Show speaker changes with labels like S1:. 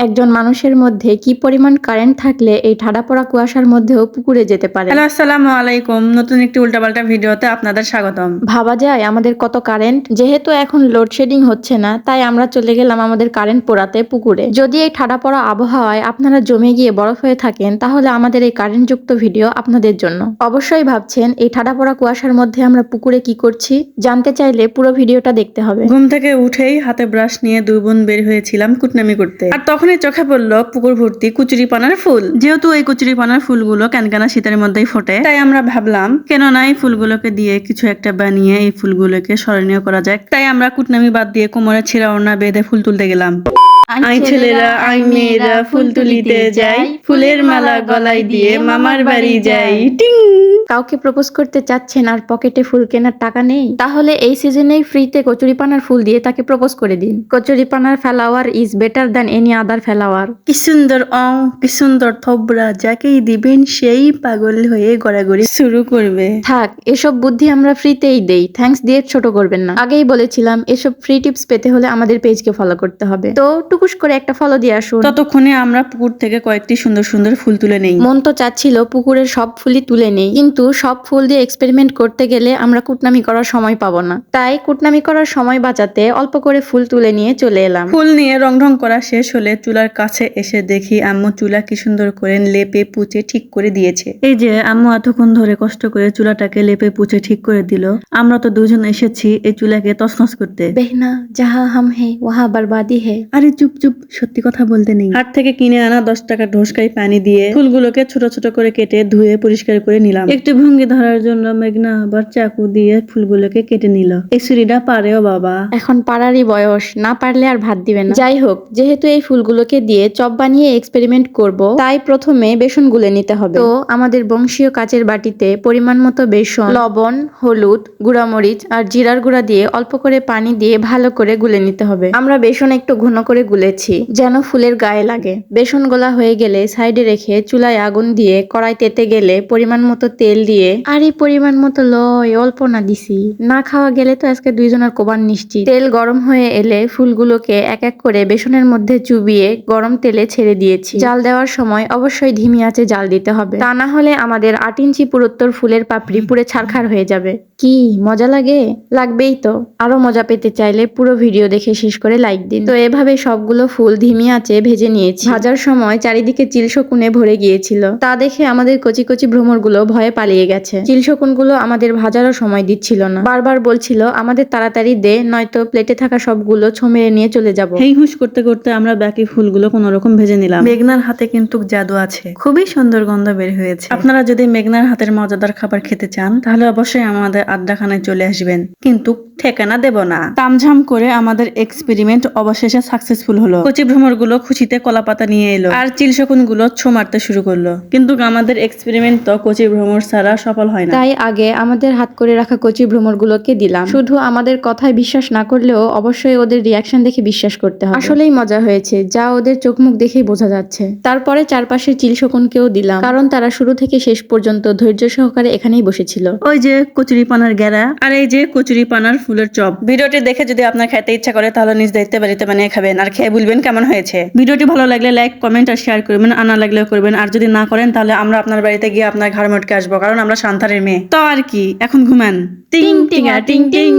S1: একজন মানুষের মধ্যে কি পরিমাণ কারেন্ট থাকলে এই ঠাডা পড়া কুয়াশার মধ্যেও পুকুরে যেতে পারে।
S2: হ্যালো, আসসালামু আলাইকুম। নতুন একটি উল্টাপাল্টা ভিডিওতে আপনাদের স্বাগতম।
S1: ভাবা যায় আমাদের কত কারেন্ট। যেহেতু এখন লোডশেডিং হচ্ছে না, তাই আমরা চলে গেলাম আমাদের কারেন্ট পোড়াতে পুকুরে। যদি এই ঠাডা পড়া আবহাওয়ায় আপনারা জমে গিয়ে বরফ হয়ে থাকেন, তাহলে আমাদের এই কারেন্ট যুক্ত ভিডিও আপনাদের জন্য। অবশ্যই ভাবছেন এই ঠাডা পড়া কুয়াশার মধ্যে আমরা পুকুরে কি করছি। জানতে চাইলে পুরো ভিডিওটা দেখতে হবে।
S2: ঘুম থেকে উঠেই হাতে ব্রাশ নিয়ে দুই বোন বের হয়েছিলাম কুটনামি করতে, আর তখনই চোখে পড়লো পুকুর ভর্তি কুচুরিপানার ফুল। যেহেতু এই কুচুরিপানার ফুলগুলো ক্যানকানা শীতের মধ্যেই ফোটে, তাই আমরা ভাবলাম কেন না এই ফুলগুলোকে দিয়ে কিছু একটা বানিয়ে এই ফুলগুলোকে স্মরণীয় করা যায়। তাই আমরা কুটনামি বাদ দিয়ে কোমরে ছিঁড়া ওড়না বেঁধে ফুল তুলতে গেলাম। আই ছেলেরা আই মেয়েরা ফুল তুলিতে যাই, ফুলের মালা গলায় দিয়ে মামার বাড়ি যাই। টিং।
S1: কাউকে প্রপোজ করতে চাচ্ছেন আর পকেটে ফুল কেনার টাকা নেই, তাহলে এই সিজনেই ফ্রিতে কচুরিপানার ফুল দিয়ে তাকে প্রপোজ করে দিন। কচুরিপানার flower is better than any other flower.
S2: কি সুন্দর কি সুন্দর থবরা, যাকেই দিবেন সেই পাগল হয়ে গড়াগড়ি শুরু করবে।
S1: থাক, এসব বুদ্ধি আমরা ফ্রিতেই দেই, থ্যাঙ্কস দিয়ে ছোট করবেন না। আগেই বলেছিলাম এসব ফ্রি টিপস পেতে হলে আমাদের পেজকে ফলো করতে হবে। তো টুকুস করে একটা ফলো দিয়ে আসুন।
S2: ততক্ষণে আমরা পুকুর থেকে কয়েকটি সুন্দর সুন্দর ফুল তুলে নেই।
S1: মন তো চাচ্ছিল পুকুরের সব ফুলই তুলে নেই, কিন্তু সব ফুল দিয়ে এক্সপেরিমেন্ট করতে গেলে আমরা কুটনামি করার সময় পাবো না। তাই কুটনামি করার সময় বাঁচাতে অল্প করে ফুল তুলে নিয়ে চলে এলাম।
S2: ফুল নিয়ে রং করা শেষ হলে চুলার কাছে এসে দেখি আম্মু চুলা কি সুন্দর করে লেপে পুচে ঠিক করে দিয়েছে। এই যে আম্মু এতক্ষণ ধরে কষ্ট করে চুলাটাকে লেপে পুচে ঠিক করে দিল, আমরা তো দুজন এসেছি এই চুলাকে তছনছ করতে।
S1: বেহনা যাহা হাম হে ওহা বরবাদি হে।
S2: আরে চুপ চুপ, সত্যি কথা বলতে নেই। হাট থেকে কিনে আনা 10 টাকা ঢোসকাই পানি দিয়ে ফুলগুলোকে ছোট ছোট করে কেটে ধুয়ে পরিষ্কার করে নিলাম। একটু ভঙ্গি ধরার জন্য মেঘনা আবার চাকু দিয়ে ফুলগুলোকে কেটে নিল। এই ছুরিটা পারেও বাবা।
S1: এখন পারারই বয়স, না পারলে আর ভাত দিবেন না। যাই হোক, যেহেতু এই ফুলগুলোকে দিয়ে চপ বানিয়ে এক্সপেরিমেন্ট করব, তাই প্রথমে বেসন গুলে নিতে হবে। তো আমাদের বংশীয় কাচের বাটিতে পরিমাণ মতো বেসন, লবণ, হলুদ, গুঁড়ামরিচ আর জিরার গুঁড়া দিয়ে অল্প করে পানি দিয়ে ভালো করে গুলে নিতে হবে। আমরা বেসন একটু ঘন করে গুলেছি যেন ফুলের গায়ে লাগে। বেসন গোলা হয়ে গেলে সাইডে রেখে চুলায় আগুন দিয়ে কড়াই তেতে গেলে পরিমাণ মতো তেল দিয়ে, আর এই পরিমাণ মতো লয় অল্প না দিছি, না খাওয়া গেলে তো আজকে দুইজনের কোবান নিশ্চিত। তেল গরম হয়ে এলে ফুলগুলোকে এক এক করে বেসনের মধ্যে চুবিয়ে গরম তেলে ছেড়ে দিয়েছি। জাল দেওয়ার সময় অবশ্যই ধিমি আঁচে জাল দিতে হবে, তা না হলে আমাদের 8 ইঞ্চি পুরুত্তর ফুলের পাপড়ি পুড়ে ছারখার হয়ে যাবে। কি মজা লাগে? লাগবেই তো। আরো মজা পেতে চাইলে পুরো ভিডিও দেখে শেষ করে লাইক দিন। তো এভাবে সবগুলো ফুল ধিমি আঁচে ভেজে নিয়েছি। ভাজার সময় চারিদিকে চিলশকুনে ভরে গিয়েছিল, তা দেখে আমাদের কচি কচি ভ্রমরগুলো ভয়ে পালিয়ে গেছে। চিলশকুনগুলো আমাদের ভাজারও সময় দিচ্ছিল না, বারবার বলছিল আমাদের তাড়াতাড়ি দে, নয়তো প্লেটে থাকা সবগুলো ছোমেরে নিয়ে চলে যাব।
S2: হেই হুশ করতে করতে আমরা বাকি ফুলগুলো কোন রকম ভেজে নিলাম। মেঘনার হাতে কিন্তু জাদু আছে, খুবই সুন্দর গন্ধ বের হয়েছে। আপনারা যদি মেঘনার হাতের মজাদার খাবার খেতে চান, তাহলে অবশ্যই আমাদের আড্ডাখানায় চলে আসবেন, কিন্তু ঠিকানা দেব না। তামঝাম করে আমাদের এক্সপেরিমেন্ট অবশেষে সাকসেসফুল হলো। কচি ভ্রমর গুলো খুশিতে কলাপাতা নিয়ে এলো, আর চিলশকুন গুলো ছো মারতে শুরু করলো। কিন্তু আমাদের এক্সপেরিমেন্ট তো কচি ভ্রমর ছাড়া সফল হয় না।
S1: তাই আগে আমাদের হাত করে রাখা কচি ভ্রমরগুলোকে দিলাম। শুধু আমাদের কথায় বিশ্বাস না করলেও অবশ্যই ওদের রিয়াকশন দেখে বিশ্বাস করতে হবে। আসলেই মজা হয়েছে, যা ওদের চোখ মুখ দেখেই বোঝা যাচ্ছে। তারপরে চারপাশের চিলশকুনকেও দিলাম, কারণ তারা শুরু থেকে শেষ পর্যন্ত ধৈর্য সহকারে এখানেই বসেছিল।
S2: ওই যে কচুরিপানার গেরা, আর এই যে কচুরিপানার ফুলের চপ। ভিডিওটি দেখে যদি আপনার খেতে ইচ্ছা করে, তাহলে নিজ দায়িত্বে বাড়িতে বানিয়ে খাবেন, আর খেয়ে বলবেন কেমন হয়েছে। ভিডিওটি ভালো লাগলে লাইক, কমেন্ট আর শেয়ার করবেন, আর না লাগলেও করবেন। আর যদি না করেন, তাহলে আমরা আপনার বাড়িতে গিয়ে আপনার ঘাড় মটকে আসবো, কারণ আমরা সান্তারের মেয়ে। তো আর কি, এখন ঘুমান। টিং টিং টিং টিং।